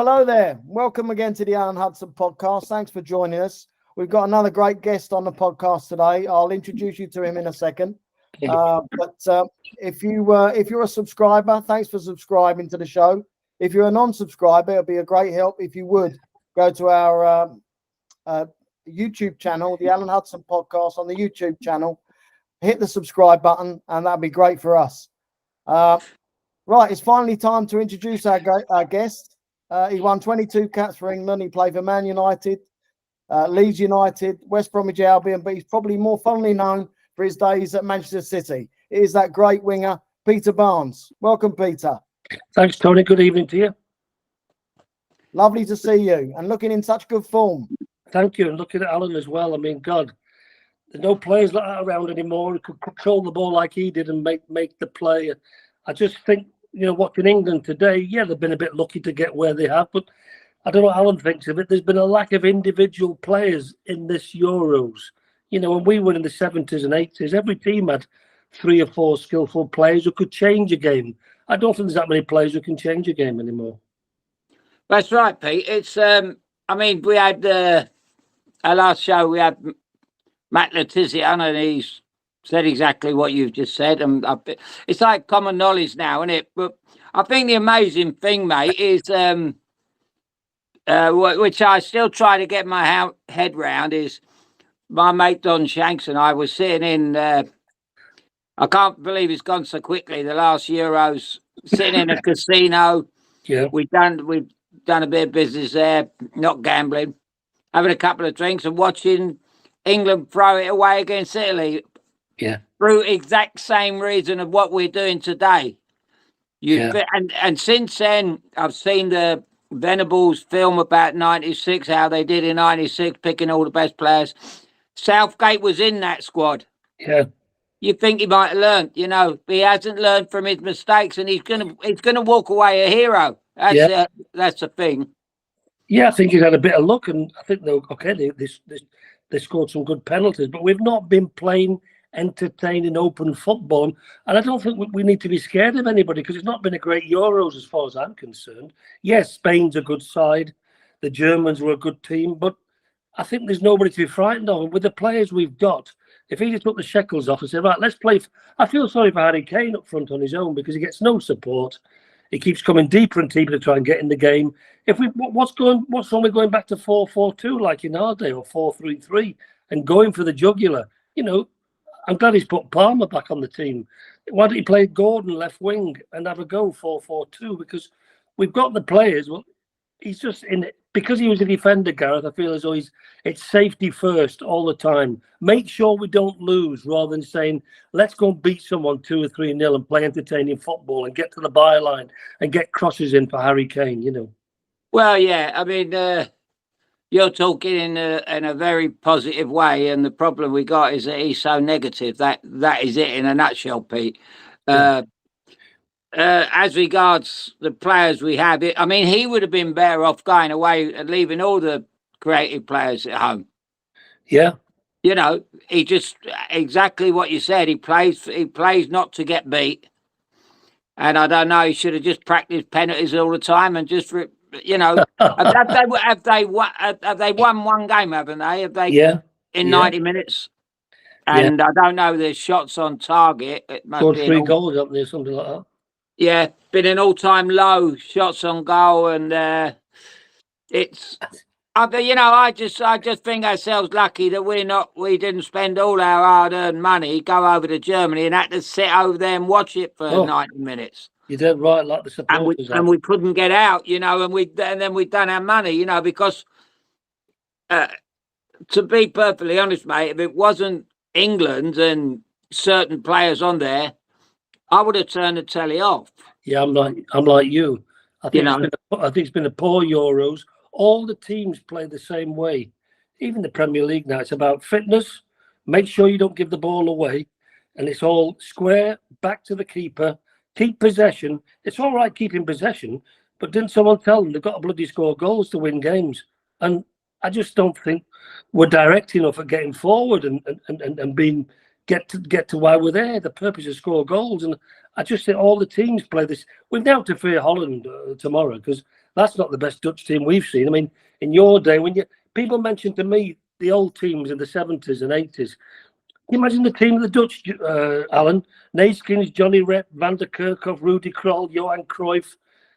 Hello there. Welcome again to the Alan Hudson Podcast. Thanks for joining us. We've got another great guest on the podcast today. I'll introduce you to him in a second. But if you're a subscriber, thanks for subscribing to the show. If you're a non-subscriber, it'll be a great help if you would go to our YouTube channel, the Alan Hudson Podcast on the YouTube channel. Hit the subscribe button, and that'd be great for us. Right, it's finally time to introduce our guest. He won 22 caps for England. He played for Man United, Leeds United, West Bromwich Albion, but he's probably more fondly known for his days at Manchester City. It is that great winger, Peter Barnes. Welcome, Peter. Thanks, Tony. Good evening to you. Lovely to see you and looking in such good form. Thank you. And looking at Alan as well. I mean, God, there's no players like that around anymore who could control the ball like he did and make the play. I just think, watching England today, yeah, they've been a bit lucky to get where they have, but I don't know what Alan thinks of it. There's been a lack of individual players in this Euros. When we were in the 70s and 80s, every team had 3 or 4 skillful players who could change a game. I don't think there's that many players who can change a game anymore. That's right, Pete. It's, we had our last show, we had Matt Letizia on, and he's said exactly what you've just said. And it's like common knowledge now, isn't it? But I think the amazing thing, mate, is, which I still try to get my head round, is my mate Don Shanks and I was sitting in, I can't believe it's gone so quickly, the last Euros, sitting in a casino. Yeah. We've done a bit of business there, not gambling, having a couple of drinks and watching England throw it away against Italy. Yeah. Through exact same reason of what we're doing today. And since then, I've seen the Venables film about 96, how they did in 96, picking all the best players. Southgate was in that squad. Yeah. You think he might have learned, but he hasn't learned from his mistakes, and he's gonna walk away a hero. That's the thing. Yeah, I think he's had a bit of luck, and I think they scored some good penalties, but we've not been playing entertaining open football, and I don't think we need to be scared of anybody, because it's not been a great Euros as far as I'm concerned. Yes, Spain's a good side, the Germans were a good team, but I think there's nobody to be frightened of. And with the players we've got, if he just took the shackles off and said, right, let's play. I feel sorry for Harry Kane up front on his own, because he gets no support. He keeps coming deeper and deeper to try and get in the game. What's wrong with going back to 4-4-2 like in our day, or 4-3-3, and going for the jugular? I'm glad he's put Palmer back on the team. Why don't he play Gordon left wing and have a go 4-4-2? Because we've got the players. Well, he's just in it because he was a defender, Gareth. I feel as though it's safety first all the time. Make sure we don't lose, rather than saying let's go and beat someone 2 or 3-0 and play entertaining football and get to the byline and get crosses in for Harry Kane. Well, yeah. I mean, you're talking in a very positive way, and the problem we got is that he's so negative. That is it in a nutshell, Pete. Yeah. As regards the players we have, he would have been better off going away and leaving all the creative players at home. Yeah. He just, exactly what you said, he plays not to get beat. And I don't know, he should have just practiced penalties all the time and just... have they won one game, haven't they? Have they? Yeah. In 90 minutes. And I don't know, there's shots on target. It must scored be 3 goals up there, something like that. Yeah, been an all-time low shots on goal, and it's. I just think ourselves lucky that we didn't spend all our hard-earned money, go over to Germany, and had to sit over there and watch it for 90 minutes. You did right, like the supporters. And we couldn't get out, and then we'd done our money, because to be perfectly honest, mate, if it wasn't England and certain players on there, I would have turned the telly off. Yeah, I'm like you. I think it's been a poor Euros. All the teams play the same way. Even the Premier League now, it's about fitness. Make sure you don't give the ball away, and it's all square back to the keeper. Keep possession. It's all right keeping possession, but didn't someone tell them they've got to bloody score goals to win games? And I just don't think we're direct enough at getting forward and being get to why we're there. The purpose is score goals, and I just think all the teams play this. We've now to fear Holland tomorrow, because That's not the best Dutch team we've seen. I mean, in your day, when people mention to me the old teams in the 70s and 80s, can you imagine the team of the Dutch, Alan? Neeskens, Johnny Rep, Van der Kerkhoff, Rudy Krol, Johan Cruyff.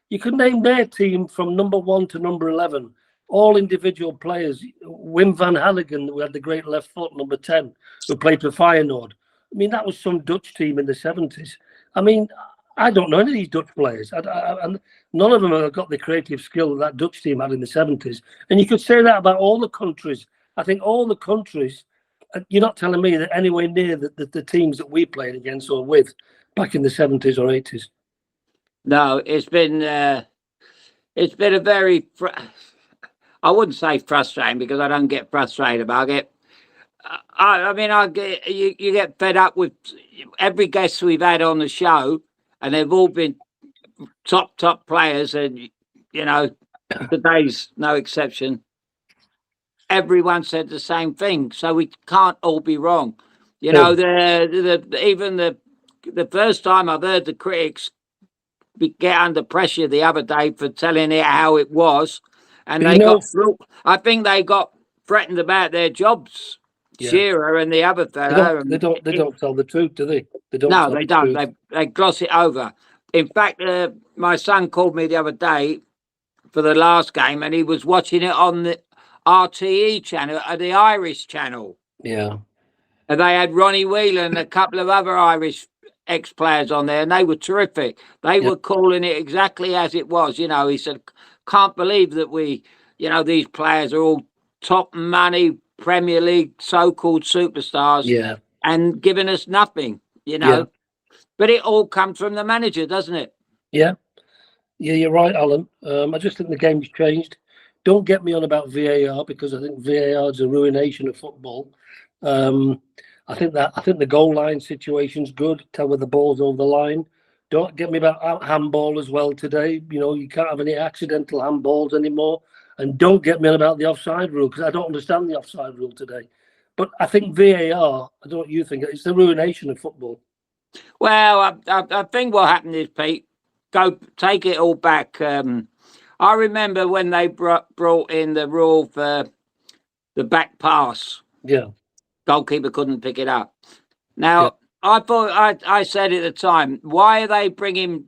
You could name their team from number 1 to number 11. All individual players. Wim van Haligen, who had the great left foot, number 10, who played for Feyenoord. I mean, that was some Dutch team in the 70s. I mean, I don't know any of these Dutch players. And none of them have got the creative skill that Dutch team had in the 70s. And you could say that about all the countries. I think all the countries, you're not telling me that anywhere near the teams that we played against or with back in the 70s or 80s. No, it's been a very, I wouldn't say frustrating because I don't get frustrated about it. You get fed up with every guest we've had on the show, and they've all been top players, and today's no exception. Everyone said the same thing, so we can't all be wrong. Even the first time I've heard the critics get under pressure the other day for telling it how it was, and I think they got threatened about their jobs. Yeah. Shearer and the other fella. They don't tell the truth, do they? They don't. They gloss it over. In fact, my son called me the other day for the last game, and he was watching it on the RTE channel, the Irish channel. Yeah. And they had Ronnie Whelan and a couple of other Irish ex-players on there, and they were terrific. They were calling it exactly as it was. He said, can't believe that these players are all top money Premier League so-called superstars, and giving us nothing, But it all comes from the manager, doesn't it? Yeah, you're right, Alan. I just think the game's changed. Don't get me on about VAR, because I think VAR is a ruination of football. I think the goal line situation's good. Tell where the ball's over the line. Don't get me about handball as well today. You can't have any accidental handballs anymore. And don't get me on about the offside rule, because I don't understand the offside rule today. But I think VAR, I don't know what you think, it's the ruination of football. Well, I think what happened is, Pete, go take it all back. I remember when they brought in the rule for the back pass. Yeah. Goalkeeper couldn't pick it up. Now, I thought, I said at the time, why are they bringing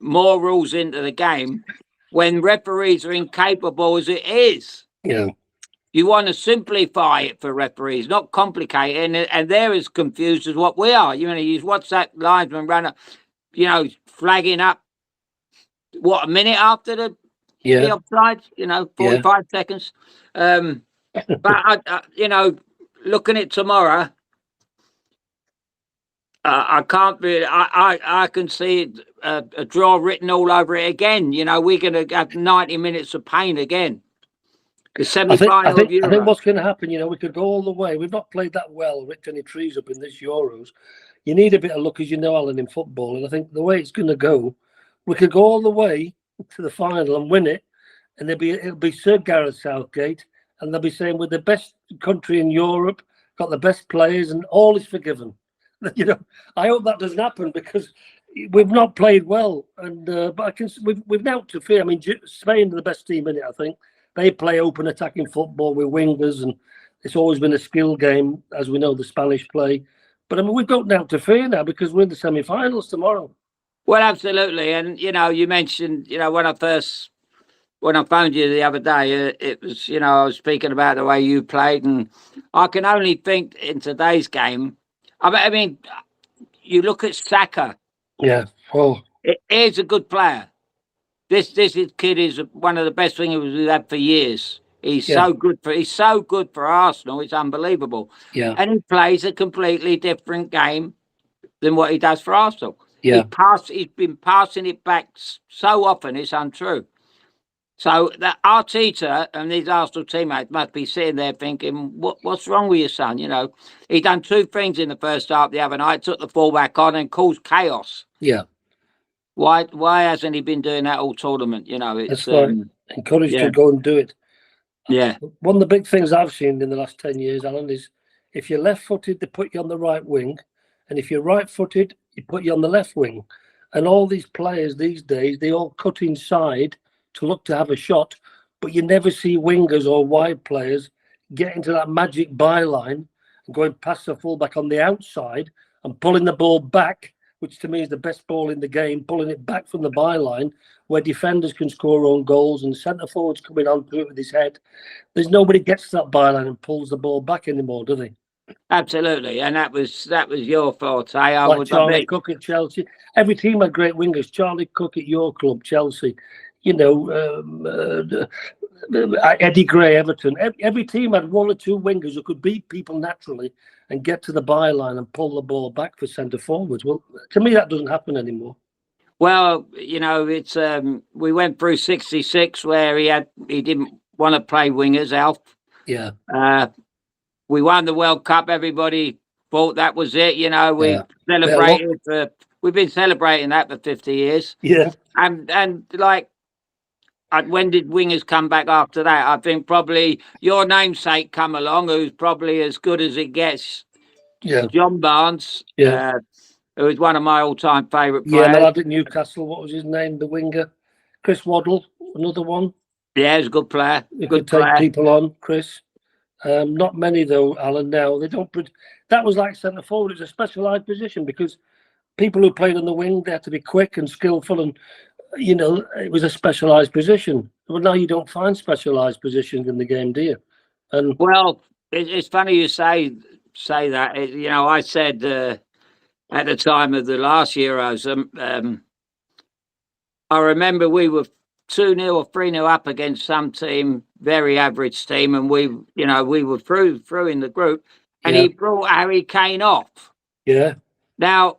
more rules into the game when referees are incapable as it is? Yeah. You want to simplify it for referees, not complicate it, and they're as confused as what we are. You watch that linesman run up, flagging up, a minute after the offside, 45 seconds. But, looking at tomorrow, I can't really. I can see a draw written all over it again. We're going to have 90 minutes of pain again. The semi-final of Euro. I think what's going to happen, we could go all the way. We've not played that well, ripped any trees up in this Euros. You need a bit of luck, as you know, Alan, in football. And I think the way it's going to go, we could go all the way to the final and win it. And it'll be Sir Gareth Southgate. And they'll be saying, we're the best country in Europe, got the best players, and all is forgiven. I hope that doesn't happen, because we've not played well. And but we've now to fear. I mean, Spain are the best team in it, I think. They play open attacking football with wingers, and it's always been a skill game, as we know the Spanish play. But I mean, we've got now to fear now, because we're in the semi-finals tomorrow. Well, absolutely. And, you mentioned, when I phoned you the other day, it was, I was speaking about the way you played, and I can only think in today's game. I mean, you look at Saka. Yeah. Oh. He's a good player. This kid is one of the best wingers we've had for years. He's so good for Arsenal. It's unbelievable. Yeah. And he plays a completely different game than what he does for Arsenal. Yeah. He's been passing it back so often, it's untrue. So that Arteta and his Arsenal teammates must be sitting there thinking, what's wrong with your son? He done two things in the first half the other night, took the fullback on and caused chaos. Yeah. Why hasn't he been doing that all tournament? It's that's right. Encouraged to go and do it. Yeah. One of the big things I've seen in the last 10 years, Alan, is if you're left-footed, they put you on the right wing. And if you're right-footed, they put you on the left wing. And all these players these days, they all cut inside to look to have a shot, but you never see wingers or wide players get into that magic byline and going past the fullback on the outside and pulling the ball back, which to me is the best ball in the game, pulling it back from the byline where defenders can score own goals and centre forwards coming onto it with his head. There's nobody gets to that byline and pulls the ball back anymore, do they? Absolutely, and that was your forte. I Like would Charlie admit. Cook at Chelsea. Every team had great wingers. Charlie Cook at your club, Chelsea. You know, Eddie Gray, Everton. Every team had one or two wingers who could beat people naturally and get to the byline and pull the ball back for centre forwards. Well, to me, that doesn't happen anymore. Well, you know, it's we went through '66 where he didn't want to play wingers, Alf. Yeah. We won the World Cup. Everybody thought that was it. You know, we've been celebrating that for 50 years. Yeah. And like, when did wingers come back after that? I think probably your namesake come along, who's probably as good as it gets. Yeah. John Barnes. Yeah. Who was one of my all-time favourite players. Yeah, lad at Newcastle. What was his name? The winger, Chris Waddle, another one. Yeah, he's a good player. He could take people on, Chris. Not many though, Alan. Now they don't. That was like centre forward. It's a specialised position because people who played on the wing, they had to be quick and skillful, and you know it was a specialised position. But now you don't find specialised positions in the game, do you? And well, it's funny you say that. You know, I said at the time of the last Euros, I remember we were 2-0 or 3-0 up against some team, very average team, and we were through in the group, and he brought Harry Kane off. Yeah. Now,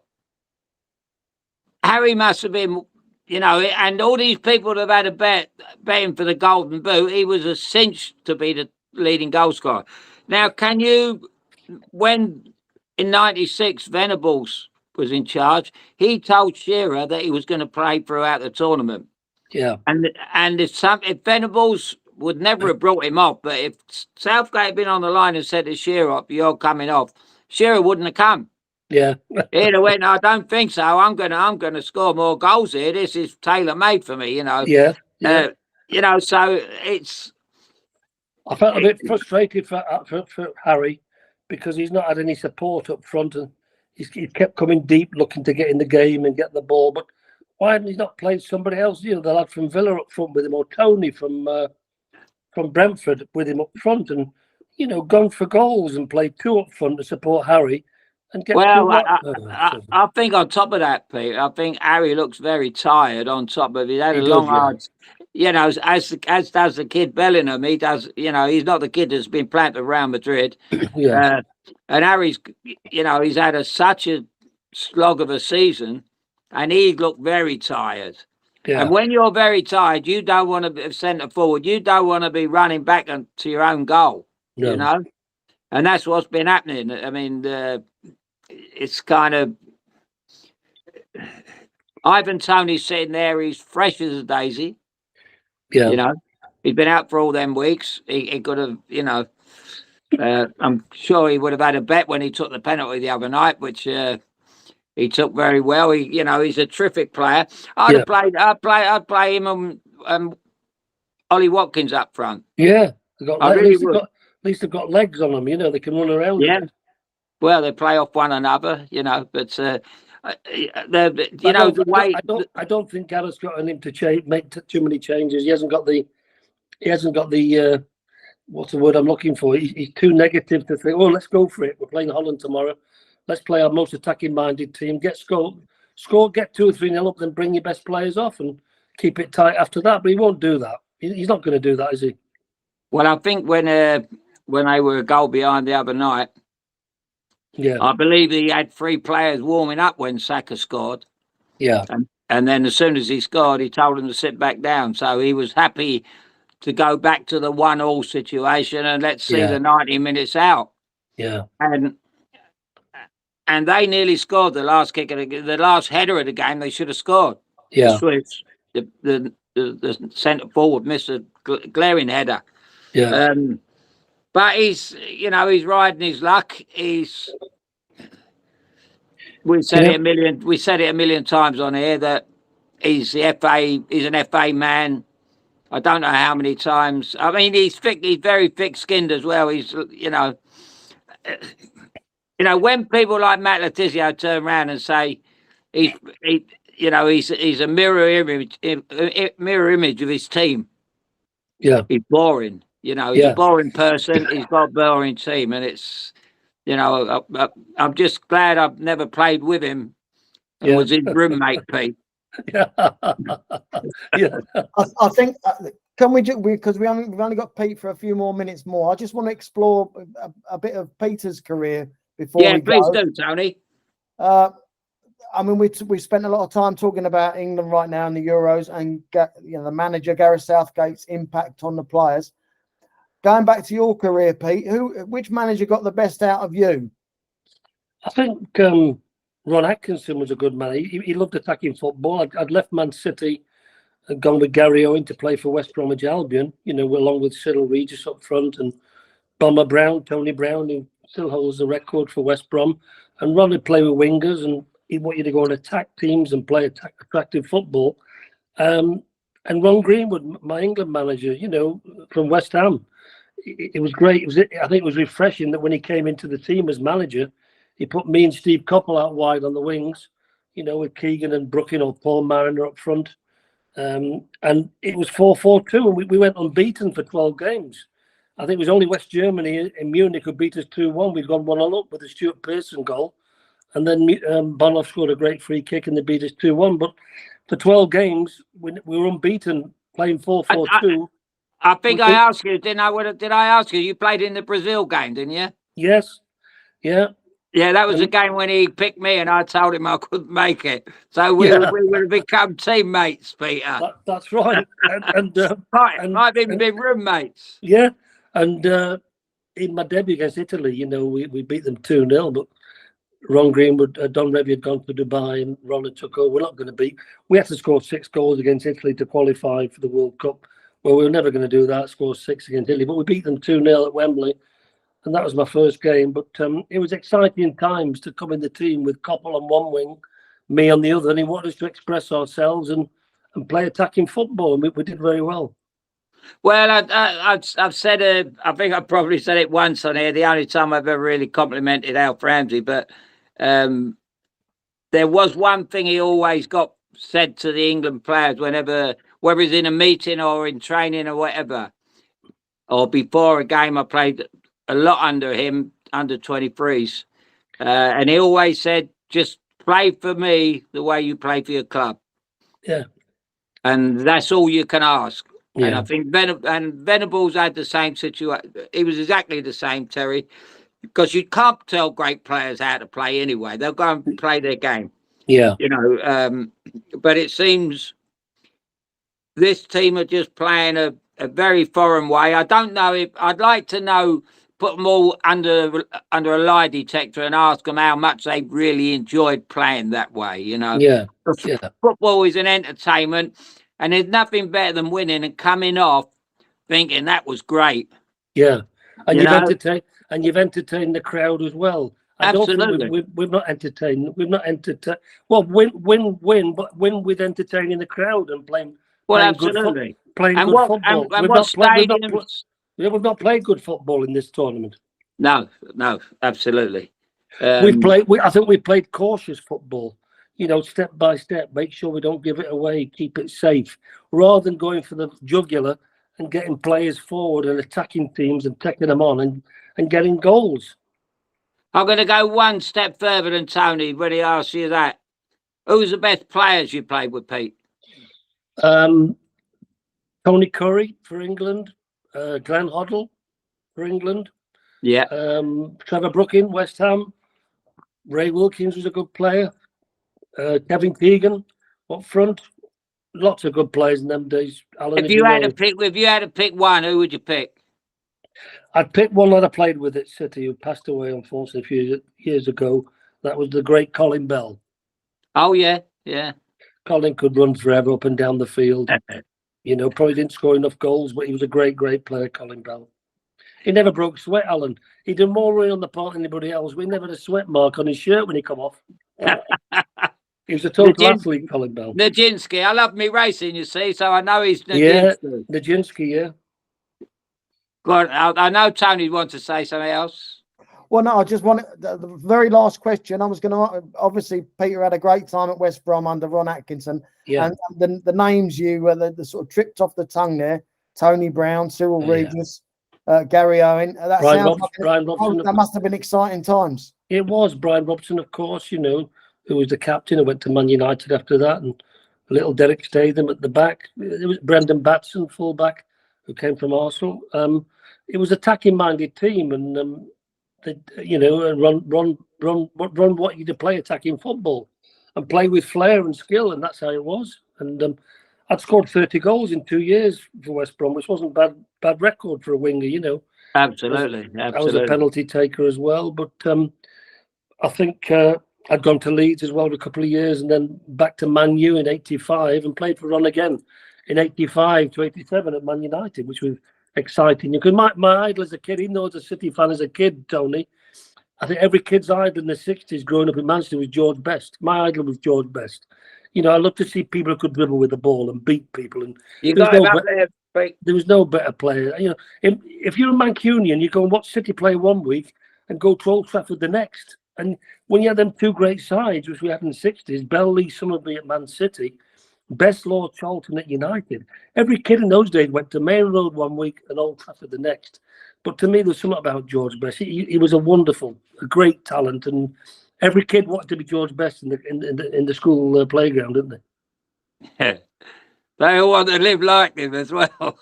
Harry must have been, you know, and all these people that have had a betting for the Golden Boot, he was a cinch to be the leading goal scorer. Now, can you, when in '96 Venables was in charge, he told Shearer that he was going to play throughout the tournament. Yeah, and if Venables would never have brought him off, but if Southgate had been on the line and said to Shearer, "You're coming off," Shearer wouldn't have come. Yeah, he'd have went, "I don't think so. I'm gonna score more goals here. This is tailor made for me." You know. Yeah. You know, so it's. I felt a bit frustrated for Harry because he's not had any support up front, and he kept coming deep, looking to get in the game and get the ball, but. Why hadn't he not played somebody else? You know, the lad from Villa up front with him, or Tony from Brentford with him up front, and you know, gone for goals and played two up front to support Harry. And get I think on top of that, Pete, I think Harry looks very tired. On top of it, had a long hard. You know, as does the kid Bellingham. He does. You know, he's not the kid that's been planted around Madrid. Yeah. And Harry's, you know, he's had such a slog of a season. And he looked very tired. Yeah. And when you're very tired, you don't want to be centre forward. You don't want to be running back to your own goal, you know? And that's what's been happening. I mean, it's kind of... Ivan Toney's sitting there. He's fresh as a daisy. Yeah. You know, he's been out for all them weeks. He could have, you know... I'm sure he would have had a bet when he took the penalty the other night, which... he took very well. You know, he's a terrific player. I'd play him and Ollie Watkins up front. Yeah, at least they've got legs on them. You know, they can run around. Yeah. Well, they play off one another. You know, but I don't think Gareth's got in him to make too many changes. He hasn't got the. What's the word I'm looking for? He's too negative to think. Oh, let's go for it. We're playing Holland tomorrow. Let's play our most attacking-minded team. Get score, get 2 or 3-0 up, then bring your best players off and keep it tight after that. But he won't do that. He's not going to do that, is he? Well, I think when they were a goal behind the other night, I believe he had 3 players warming up when Saka scored. Yeah. And then as soon as he scored, he told them to sit back down. So he was happy to go back to the 1-1 situation and let's see the 90 minutes out. Yeah. And they nearly scored the last kick the last header of the game. They should have scored. Yeah, the centre forward missed a glaring header. Yeah, but he's riding his luck. We said it a million times on here that he's an FA man. I don't know how many times. I mean, he's thick. He's very thick-skinned as well. He's, when people like Matt Letizia turn around and say he's a mirror image of his team. Yeah, he's boring. He's a boring person. He's got a boring team, and it's, I'm just glad I've never played with him and was his roommate, Pete. Yeah, yeah. I think can we just, because we've only got Pete for a few more minutes more. I just want to explore a bit of Peter's career before we go. Please do, Tony. I mean, we spent a lot of time talking about England right now in the Euros and the manager Gareth Southgate's impact on the players. Going back to your career, Pete, which manager got the best out of you? I think Ron Atkinson was a good man. He loved attacking football. I'd left Man City and gone with Gary Owen to play for West Bromwich Albion, along with Cyril Regis up front and Bomber Brown, Tony Brown, who still holds the record for West Brom. And Ron would play with wingers, and he'd want you to go and attack teams and play attractive football. And Ron Greenwood, my England manager, from West Ham, it was great. I think it was refreshing that when he came into the team as manager, he put me and Steve Coppell out wide on the wings, with Keegan and Brooking or Paul Mariner up front. And it was 4-4-2, and we went unbeaten for 12 games. I think it was only West Germany in Munich who beat us 2-1. We'd gone 1-0 up with a Stuart Pearson goal. And then Bonhoff scored a great free kick and they beat us 2-1. But for 12 games, we were unbeaten playing 4-4-2. I think I asked you, didn't I? Did I ask you? You played in the Brazil game, didn't you? Yes. Yeah. Yeah, that was a game when he picked me and I told him I couldn't make it. So we would have become teammates, Peter. That's right. Might even be roommates. Yeah. And in my debut against Italy, we beat them 2-0, but Ron Greenwood, Don Revie had gone to Dubai and Ron had took over. We're not going to beat. We had to score 6 goals against Italy to qualify for the World Cup. Well, we were never going to do that, score 6 against Italy, but we beat them 2-0 at Wembley. And that was my first game. But it was exciting times to come in the team with Coppell on one wing, me on the other. And he wanted us to express ourselves and play attacking football. And we did very well. Well, I've said, I think I probably said it once on here, the only time I've ever really complimented Alf Ramsey. But there was one thing he always got said to the England players whenever, whether it's in a meeting or in training or whatever, or before a game. I played a lot under him, under 23s. And he always said, just play for me the way you play for your club. Yeah. And that's all you can ask. Yeah. And I think Venables had the same situation. He was exactly the same, Terry, because you can't tell great players how to play anyway. They'll go and play their game. Yeah. But it seems this team are just playing a very foreign way. I don't know if I'd like to know, put them all under a lie detector and ask them how much they really enjoyed playing that way. Yeah. Football is an entertainment, and there's nothing better than winning and coming off thinking that was great. Yeah, and you've entertained the crowd as well. Absolutely. We've not entertained. Well, win, but win with entertaining the crowd and playing. Well, absolutely. Playing good football. We've not played good football in this tournament. No, absolutely. I think we played cautious football. Step by step, make sure we don't give it away, keep it safe, rather than going for the jugular and getting players forward and attacking teams and taking them on and getting goals. I'm going to go one step further than Tony when he asks you that. Who's the best players you played with, Pete? Tony Curry for England, Glenn Hoddle for England. Yeah. Trevor Brooking, West Ham. Ray Wilkins was a good player. Kevin Keegan up front. Lots of good players in them days. Alan, if you had to pick one, who would you pick? I'd pick one that I played with at City, who passed away unfortunately a few years ago. That was the great Colin Bell. Oh yeah. Colin could run forever up and down the field. Probably didn't score enough goals, but he was a great player, Colin Bell. He never broke sweat, Alan. He did more running on the part than anybody else. We never had a sweat mark on his shirt when he come off. He was a total athlete, Colin Bell. Nijinsky. I love me racing, you see, so I know he's Nijinsky. Yeah, Nijinsky, yeah. Go on, I know Tony wants to say something else. Well, no, I just wanted the very last question. I was going to, obviously, Peter had a great time at West Brom under Ron Atkinson. Yeah. And the names you the sort of tripped off the tongue there: Tony Brown, Cyril Regis, Gary Owen. Brian Robson. That must have been exciting times. It was. Brian Robson, of course, you know, who was the captain, who went to Man United after that, and little Derek Statham at the back. It was Brendan Batson, fullback, who came from Arsenal. It was attacking-minded team, and they, you know, Ron wanted you to play attacking football and play with flair and skill, and that's how it was. And I'd scored 30 goals in 2 years for West Brom, which wasn't bad record for a winger, you know. Absolutely. I was a penalty taker as well, but I think I'd gone to Leeds as well for a couple of years, and then back to Man U in '85, and played for Ron again in '85 to '87 at Man United, which was exciting. Because my idol as a kid, even though I was a City fan as a kid, Tony, I think every kid's idol in the '60s growing up in Manchester was George Best. My idol was George Best. You know, I love to see people who could dribble with the ball and beat people. And there was no better player. You know, if you're a Mancunian, you go and watch City play one week and go to Old Trafford the next. And when you had them two great sides, which we had in the '60s, Bell, Lee, Summerby at Man City, Best, Lord Charlton at United. Every kid in those days went to Main Road one week and Old Trafford the next. But to me, there's something about George Best. He was a great talent, and every kid wanted to be George Best in the school playground, didn't they? Yeah. They all want to live like him as well.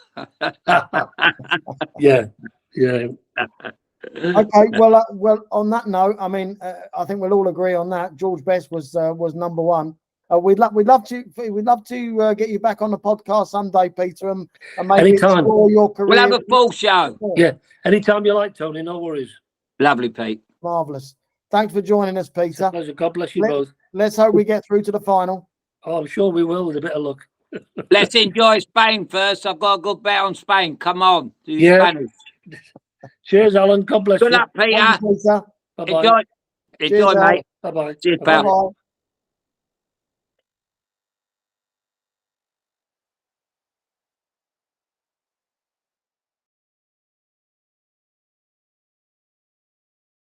Yeah. Okay, well. On that note, I mean, I think we'll all agree on that. George Best was number one. We'd love to get you back on the podcast someday, Peter, and maybe explore your career. We'll have a full show. Yeah, anytime you like, Tony. No worries. Lovely, Pete. Marvelous. Thanks for joining us, Peter. It's a pleasure. God bless you both. Let's hope we get through to the final. Oh, I'm sure we will with a bit of luck. Let's enjoy Spain first. I've got a good bet on Spain. Come on. Spanish. Cheers, Alan. God bless you. Good luck, Peter. Thanks, Peter. Bye-bye. Enjoy, Cheers, mate. Bye-bye. Cheers, pal. Bye-bye.